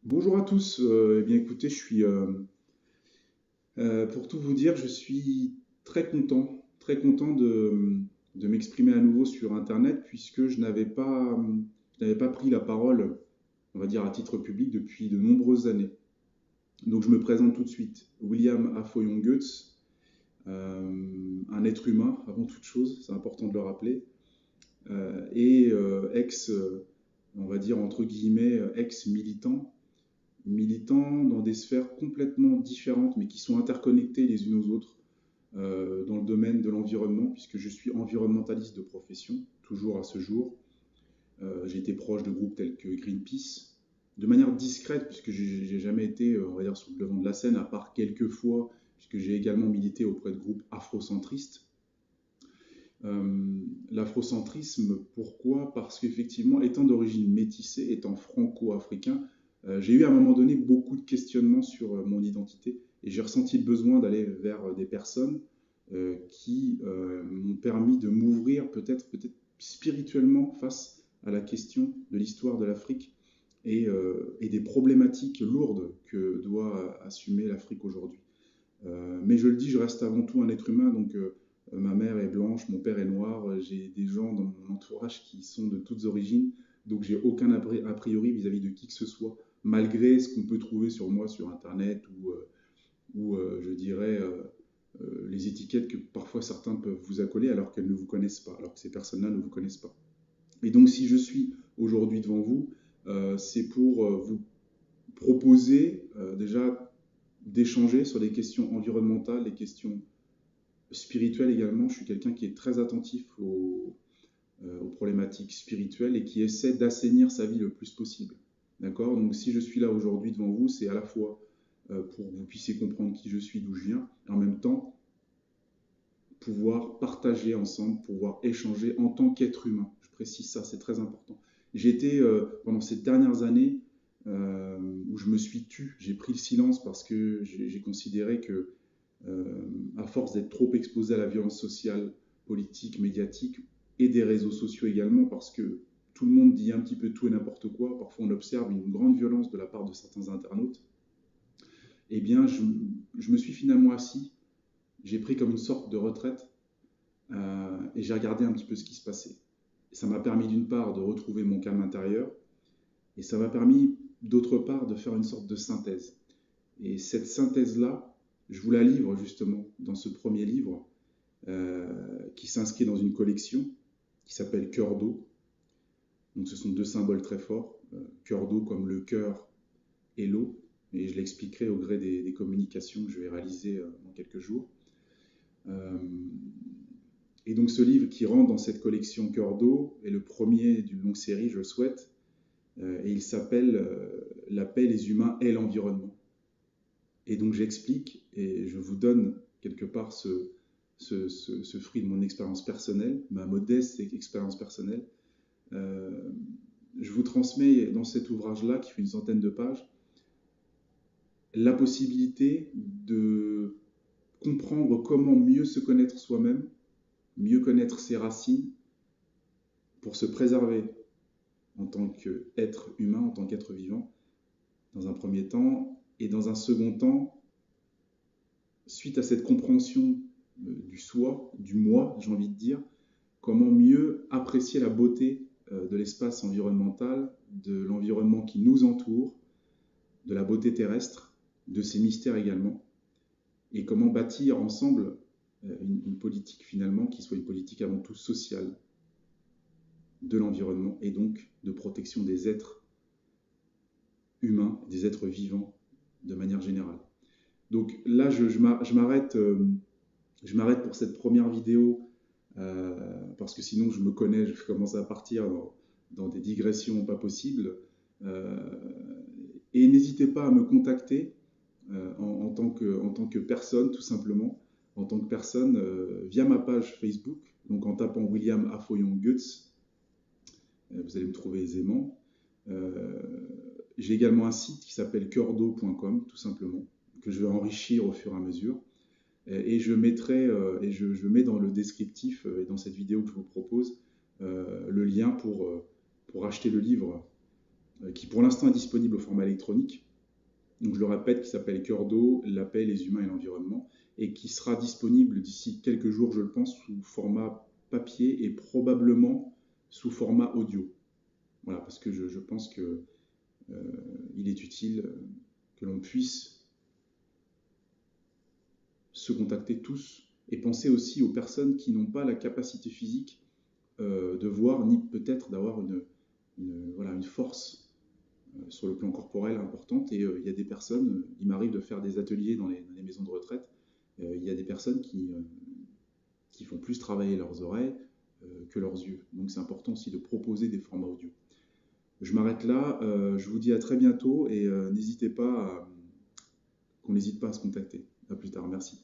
Bonjour à tous. Eh bien, écoutez, pour tout vous dire, je suis très content de m'exprimer à nouveau sur Internet puisque je n'avais pas pris la parole, on va dire à titre public, depuis de nombreuses années. Donc, je me présente tout de suite. William Afoyon-Goetz, un être humain avant toute chose, c'est important de le rappeler, on va dire entre guillemets, ex-militant dans des sphères complètement différentes, mais qui sont interconnectées les unes aux autres, dans le domaine de l'environnement, puisque je suis environnementaliste de profession, toujours à ce jour. J'ai été proche de groupes tels que Greenpeace, de manière discrète, puisque j'ai jamais été, on va dire, sur le devant de la scène, à part quelques fois, puisque j'ai également milité auprès de groupes afrocentristes. L'afrocentrisme, pourquoi? Parce qu'effectivement, étant d'origine métissée, étant franco-africain, j'ai eu à un moment donné beaucoup de questionnements sur mon identité et j'ai ressenti le besoin d'aller vers des personnes qui m'ont permis de m'ouvrir peut-être spirituellement face à la question de l'histoire de l'Afrique et des problématiques lourdes que doit assumer l'Afrique aujourd'hui. Mais je le dis, je reste avant tout un être humain, donc ma mère est blanche, mon père est noir, j'ai des gens dans mon entourage qui sont de toutes origines, donc j'ai aucun a priori vis-à-vis de qui que ce soit, malgré ce qu'on peut trouver sur moi sur Internet ou je dirais les étiquettes que parfois certains peuvent vous accoler alors qu'elles ne vous connaissent pas, alors que ces personnes-là ne vous connaissent pas. Et donc si je suis aujourd'hui devant vous, c'est pour vous proposer déjà d'échanger sur les questions environnementales, les questions spirituelles également. Je suis quelqu'un qui est très attentif aux problématiques spirituelles et qui essaie d'assainir sa vie le plus possible. D'accord? Donc si je suis là aujourd'hui devant vous, c'est à la fois pour que vous puissiez comprendre qui je suis, d'où je viens, et en même temps pouvoir partager ensemble, pouvoir échanger en tant qu'être humain. Je précise ça, c'est très important. J'ai été, pendant ces dernières années, où je me suis tu, j'ai pris le silence parce que j'ai considéré que, à force d'être trop exposé à la violence sociale, politique, médiatique, et des réseaux sociaux également, parce que tout le monde dit un petit peu tout et n'importe quoi, parfois on observe une grande violence de la part de certains internautes, eh bien je me suis finalement assis, j'ai pris comme une sorte de retraite, et j'ai regardé un petit peu ce qui se passait. Ça m'a permis d'une part de retrouver mon calme intérieur, et ça m'a permis d'autre part de faire une sorte de synthèse. Et cette synthèse-là, je vous la livre justement dans ce premier livre, qui s'inscrit dans une collection qui s'appelle Cœur d'eau. Donc ce sont deux symboles très forts, cœur d'eau comme le cœur et l'eau, et je l'expliquerai au gré des communications que je vais réaliser dans quelques jours. Euh, et donc ce livre qui rentre dans cette collection Cœur d'eau est le premier d'une longue série, je le souhaite, et il s'appelle La paix, les humains et l'environnement. Et donc j'explique et je vous donne quelque part ce fruit de mon expérience personnelle, ma modeste expérience personnelle. Euh, je vous transmets dans cet ouvrage-là, qui fait une centaine de pages, la possibilité de comprendre comment mieux se connaître soi-même, mieux connaître ses racines, pour se préserver en tant qu'être humain, en tant qu'être vivant, dans un premier temps, et dans un second temps, suite à cette compréhension du soi, du moi, j'ai envie de dire, comment mieux apprécier la beauté de l'espace environnemental, de l'environnement qui nous entoure, de la beauté terrestre, de ses mystères également, et comment bâtir ensemble une politique finalement qui soit une politique avant tout sociale de l'environnement et donc de protection des êtres humains, des êtres vivants de manière générale. Donc là, je m'arrête pour cette première vidéo, parce que sinon je me connais, je commence à partir dans des digressions pas possibles. Euh, et n'hésitez pas à me contacter en tant que personne, tout simplement, en tant que personne, via ma page Facebook, donc en tapant William Afoyon Goetz, vous allez me trouver aisément. Euh, j'ai également un site qui s'appelle coeurdeau.com, tout simplement, que je vais enrichir au fur et à mesure. Et je mettrai, je mets dans le descriptif, et dans cette vidéo que je vous propose, le lien pour acheter le livre qui pour l'instant est disponible au format électronique. Donc je le répète, qui s'appelle Cœur d'eau, la paix, les humains et l'environnement, et qui sera disponible d'ici quelques jours, je le pense, sous format papier et probablement sous format audio. Voilà, parce que je pense que il est utile que l'on puisse se contacter tous et penser aussi aux personnes qui n'ont pas la capacité physique de voir, ni peut-être d'avoir voilà, une force sur le plan corporel importante. Et il y a des personnes, il m'arrive de faire des ateliers dans les maisons de retraite, il y a des personnes qui font plus travailler leurs oreilles que leurs yeux. Donc c'est important aussi de proposer des formats audio. Je m'arrête là, je vous dis à très bientôt et n'hésitez pas qu'on n'hésite pas à se contacter. À plus tard, merci.